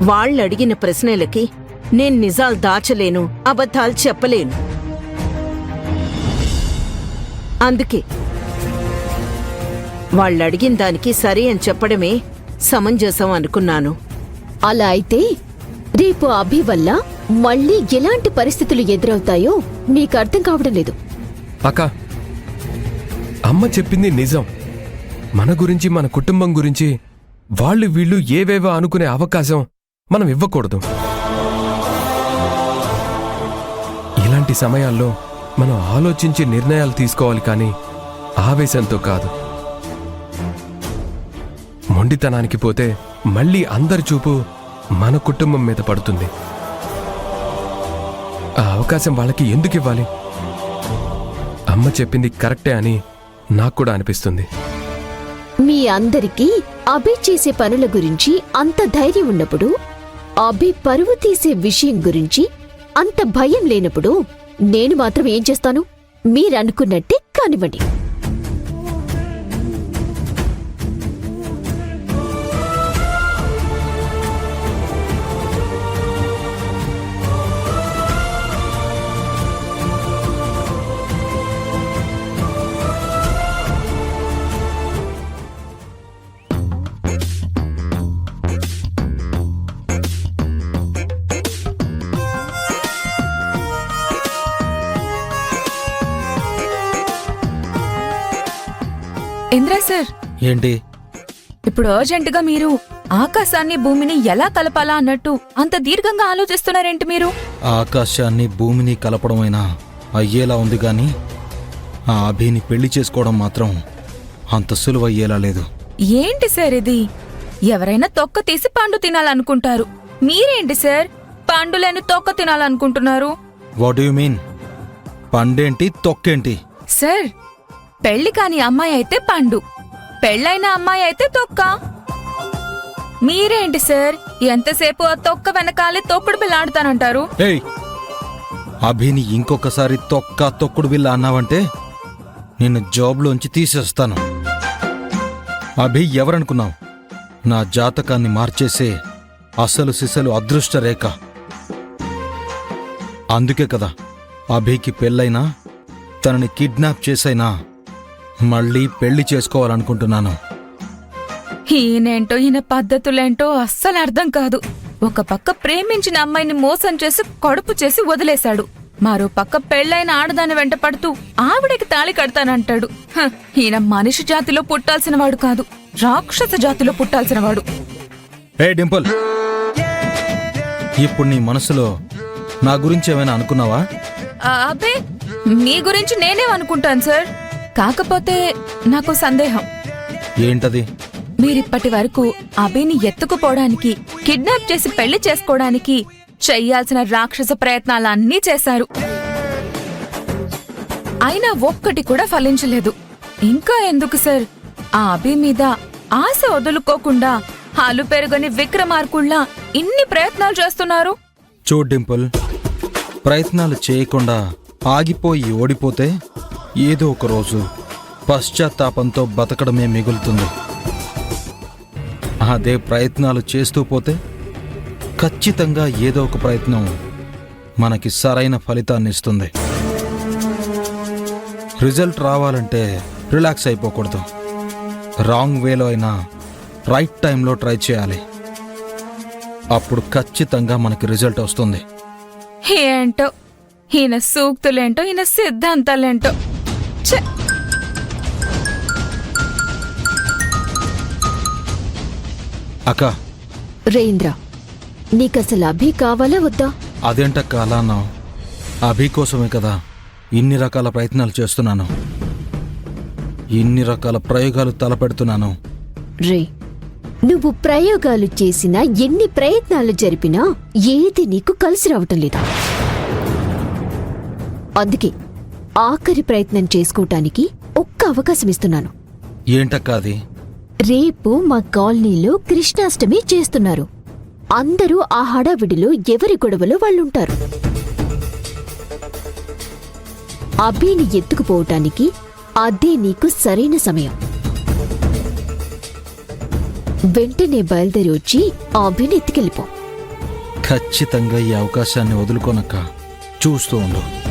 వాళ్ళడిగిన ప్రశ్నలకి నేను నిజాలు దాచలేను, అబద్ధాలు చెప్పలేను. అందుకే వాళ్ళడిగిన దానికి సరే అని చెప్పడమే సమంజసం అనుకున్నాను. అలా అయితే రేపు అభి వల్ల మళ్ళీ ఎలాంటి పరిస్థితులు ఎదురవుతాయో నీకు అర్థం కావడం లేదు. అక్క, అమ్మ చెప్పింది నిజం. మన గురించి, మన కుటుంబం గురించి వాళ్ళు వీళ్ళు ఏవేవో అనుకునే అవకాశం మనం ఇవ్వకూడదు. ఇలాంటి సమయాల్లో మనం ఆలోచించి నిర్ణయాలు తీసుకోవాలి, కానీ ఆవేశంతో కాదు. మొండితనానికి పోతే మళ్ళీ అందరి చూపు మన కుటుంబం మీద పడుతుంది. ఆ అవకాశం వాళ్ళకి ఎందుకు ఇవ్వాలి? అమ్మ చెప్పింది కరెక్టే అని నాకు కూడా అనిపిస్తుంది. మీ అందరికీ అభి చేసే పనుల గురించి అంత ధైర్యం ఉన్నప్పుడు, అభి పరువు తీసే విషయం గురించి అంత భయం లేనప్పుడు నేను మాత్రం ఏం చేస్తాను? మీరనుకున్నట్టే కానివ్వండి. ఇంద్రా సార్, ఏంటి ఇప్పుడు అర్జెంటుగా మీరు ఆకాశాన్ని భూమిని ఎలా కలపాలా అన్నట్టు అంత దీర్ఘంగా ఆలోచిస్తున్నారేంటి మీరు? ఆకాశాన్ని భూమిని కలపడమైనా అయ్యేలా ఉంది గాని ఆ అభిని పెళ్లి చేసుకోవడం మాత్రం అంత సులువయ్యేలా లేదు. ఏంటి సార్ ఇది? ఎవరైనా తొక్క తీసి పండు తినాలనుకుంటారు, మీరేంటి సార్ పండులేని తొక్క తినాలనుకుంటున్నారు? What do you mean? పండేంటి, తొక్కేంటి? సార్, పెళ్లి కాని అమ్మాయి అయితే పండు, పెళ్ళైన అమ్మాయి అయితే తొక్క. మీరేంటి సార్ ఎంతసేపు ఆ తొక్క వెనకాలే తొక్కుడు బిల్లాడుతానంటారు? ఏయ్, అభిని ఇంకొకసారి తొక్కుడు బిల్ల అన్నావంటే నిన్ను జాబ్లోంచి తీసేస్తాను. అభి ఎవరనుకున్నావు? నా జాతకాన్ని మార్చేసే అసలు సిసలు అదృష్ట రేఖ. అందుకే కదా అభికి పెళ్ళైనా తనని కిడ్నాప్ చేసైనా మళ్ళీ పెళ్లి చేసుకోవాలనుకుంటున్నాను. ఈయనేంటో ఈయన పద్ధతులేంటో అస్సలు అర్థం కాదు. ఒక పక్క ప్రేమించిన అమ్మాయిని మోసం చేసి కడుపు చేసి వదిలేశాడు, మరో పక్క పెళ్ళైన ఆడదాని వెంట పడుతూ ఆవిడకి తాళి కడతానంటాడు. ఈయన మనిషి జాతిలో పుట్టాల్సిన వాడు కాదు, రాక్షస జాతిలో పుట్టాల్సిన వాడు. ఏ డింపుల్, ఇప్పుడు నీ మనసులో నా గురించి ఏమైనా అనుకున్నావా? అబ్బే, మీ గురించి నేనేమనుకుంటాను సార్. కాకపోతే నాకు సందేహం. ఏంటది? మీరిప్పటి వరకు అభిని ఎత్తుకుపోవడానికి, కిడ్నాప్ చేసి పెళ్లి చేసుకోవడానికి చెయ్యాల్సిన రాక్షస ప్రయత్నాలన్నీ చేశారు, అయినా ఒక్కటి కూడా ఫలించలేదు. ఇంకా ఎందుకు సార్ ఆ అభి మీద ఆశ వదులుకోకుండా హాలు పెరుగని విక్రమార్కుల్లా ఇన్ని ప్రయత్నాలు చేస్తున్నారు? చూడు డింపుల్, ప్రయత్నాలు చేయకుండా ఆగిపోయి ఓడిపోతే ఏదో ఒక రోజు పశ్చాత్తాపంతో బతకడమే మిగులుతుంది. అదే ప్రయత్నాలు చేస్తూ పోతే ఖచ్చితంగా ఏదో ఒక ప్రయత్నం మనకి సరైన ఫలితాన్ని ఇస్తుంది. రిజల్ట్ రావాలంటే రిలాక్స్ అయిపోకూడదు. రాంగ్ వేలో అయినా రైట్ టైంలో ట్రై చేయాలి. అప్పుడు ఖచ్చితంగా మనకి రిజల్ట్ వస్తుంది. ఏంటో ఈయన సూక్తులేంటో, ఈయన సిద్ధాంతాలేంటో. అక్క, రేంద్ర, నీకసలు అభి కావాలా వద్దా? అదేంటక్క అలా అన్నావు? అభి కోసమే కదా ఇన్ని రకాల ప్రయత్నాలు చేస్తున్నాను, ఇన్ని రకాల ప్రయోగాలు తలపెడుతున్నాను. రే, నువ్వు ప్రయోగాలు చేసినా, ఎన్ని ప్రయత్నాలు జరిపినా ఏది నీకు కలిసి రావటం లేదా. అందుకే ఆఖరి ప్రయత్నం చేసుకోవటానికి ఒక్క అవకాశం ఇస్తున్నాను. ఏంటక్క అది? రేపు మా కాలనీలో కృష్ణాష్టమి చేస్తున్నారు. అందరూ ఆ హడావిడిలో ఎవరి గొడవలో వాళ్ళుంటారు. అభిని ఎత్తుకుపోవటానికి అదే నీకు సరైన సమయం. వెంటనే బయలుదేరి వచ్చి ఆ అభిని ఎత్తుకెళ్ళిపో. ఖచ్చితంగా ఈ అవకాశాన్ని వదులుకోనక్క. చూస్తూ ఉండు.